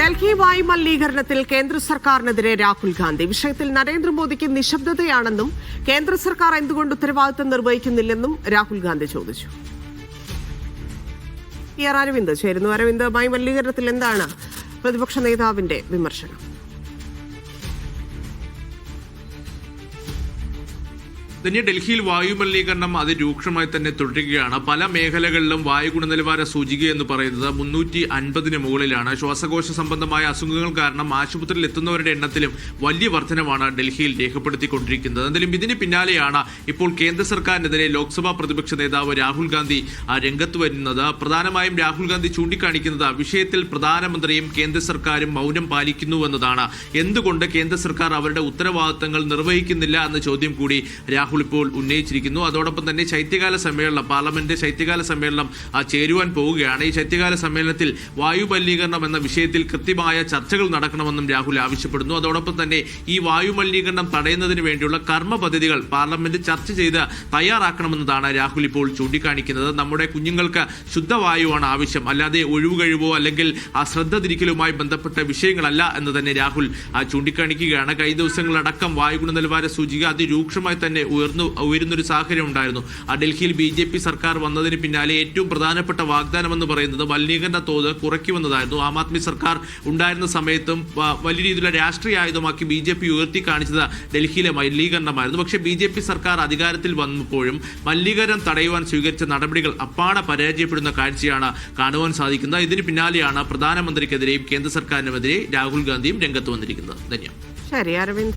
ഡൽഹി വായു മലിനീകരണത്തിൽ കേന്ദ്ര സർക്കാരിനെതിരെ രാഹുൽ ഗാന്ധി. വിഷയത്തിൽ നരേന്ദ്രമോദിക്ക് നിശബ്ദതയാണെന്നും കേന്ദ്ര സർക്കാർ എന്തുകൊണ്ട് ഉത്തരവാദിത്തം നിർവഹിക്കുന്നില്ലെന്നും രാഹുൽ ഗാന്ധി ചോദിച്ചു. അരവിന്ദ് ചേരുന്നു. അരവിന്ദ്, വായു മലിനീകരണത്തിൽ എന്താണ് പ്രതിപക്ഷ നേതാവിന്റെ വിമർശനം? ഡൽഹിയിൽ വായു മലിനീകരണം അതിരൂക്ഷമായി തന്നെ തുടരുകയാണ്. പല മേഖലകളിലും വായു ഗുണനിലവാര സൂചിക എന്ന് പറയുന്നത് 350 മുകളിലാണ്. ശ്വാസകോശ സംബന്ധമായ അസുഖങ്ങൾ കാരണം ആശുപത്രിയിൽ എത്തുന്നവരുടെ എണ്ണത്തിലും വലിയ വർധനമാണ് ഡൽഹിയിൽ രേഖപ്പെടുത്തിക്കൊണ്ടിരിക്കുന്നത്. എന്തായാലും ഇതിന് പിന്നാലെയാണ് ഇപ്പോൾ കേന്ദ്ര സർക്കാരിനെതിരെ ലോക്സഭാ പ്രതിപക്ഷ നേതാവ് രാഹുൽ ഗാന്ധി രംഗത്ത് വരുന്നത്. പ്രധാനമായും രാഹുൽ ഗാന്ധി ചൂണ്ടിക്കാണിക്കുന്നത് വിഷയത്തിൽ പ്രധാനമന്ത്രിയും കേന്ദ്ര സർക്കാരും മൗനം പാലിക്കുന്നുവെന്നതാണ്. എന്തുകൊണ്ട് കേന്ദ്ര സർക്കാർ അവരുടെ ഉത്തരവാദിത്തങ്ങൾ നിർവഹിക്കുന്നില്ല എന്ന ചോദ്യം കൂടി രാഹുൽ ഇപ്പോൾ ഉന്നയിച്ചിരിക്കുന്നു. അതോടൊപ്പം തന്നെ ശൈത്യകാല സമ്മേളനം, പാർലമെന്റ് ശൈത്യകാല സമ്മേളനം ചേരുവാൻ പോവുകയാണ്. ഈ ശൈത്യകാല സമ്മേളനത്തിൽ വായു മലിനീകരണം എന്ന വിഷയത്തിൽ കൃത്യമായ ചർച്ചകൾ നടക്കണമെന്നും രാഹുൽ ആവശ്യപ്പെടുന്നു. അതോടൊപ്പം തന്നെ ഈ വായു മലിനീകരണം തടയുന്നതിന് വേണ്ടിയുള്ള കർമ്മ പദ്ധതികൾ പാർലമെന്റ് ചർച്ച ചെയ്ത് തയ്യാറാക്കണമെന്നതാണ് രാഹുൽ ഇപ്പോൾ ചൂണ്ടിക്കാണിക്കുന്നത്. നമ്മുടെ കുഞ്ഞുങ്ങൾക്ക് ശുദ്ധവായുവാണ് ആവശ്യം, അല്ലാതെ ഒഴിവുകഴിവോ അല്ലെങ്കിൽ ശ്രദ്ധ തിരിക്കലുമായി ബന്ധപ്പെട്ട വിഷയങ്ങളല്ല എന്ന് തന്നെ രാഹുൽ ചൂണ്ടിക്കാണിക്കുകയാണ്. കഴിഞ്ഞ ദിവസങ്ങളടക്കം വായു ഗുണനിലവാര സൂചിക അതിരൂക്ഷമായി തന്നെ ഉയരുന്നൊരു സാഹചര്യം ഉണ്ടായിരുന്നു. ഡൽഹിയിൽ BJP സർക്കാർ വന്നതിന് പിന്നാലെ ഏറ്റവും പ്രധാനപ്പെട്ട വാഗ്ദാനം എന്ന് പറയുന്നത് മലിനീകരണ തോത് കുറയ്ക്കുമെന്നതായിരുന്നു. ആം ആദ്മി സർക്കാർ ഉണ്ടായിരുന്ന സമയത്തും വലിയ രീതിയിലുള്ള രാഷ്ട്രീയ ആയുധമാക്കി BJP ഉയർത്തി കാണിച്ചത് ഡൽഹിയിലെ മലിനീകരണമായിരുന്നു. പക്ഷേ BJP സർക്കാർ അധികാരത്തിൽ വന്നപ്പോഴും മലിനീകരണം തടയുവാൻ സ്വീകരിച്ച നടപടികൾ അപ്പാടെ പരാജയപ്പെടുന്ന കാഴ്ചയാണ് കാണുവാൻ സാധിക്കുന്നത്. ഇതിന് പിന്നാലെയാണ് പ്രധാനമന്ത്രിക്കെതിരെയും കേന്ദ്ര സർക്കാരിനുമെതിരെ രാഹുൽ ഗാന്ധിയും രംഗത്ത് വന്നിരിക്കുന്നത്. ധന്യവാദം. ശരി അരവിന്ദ്.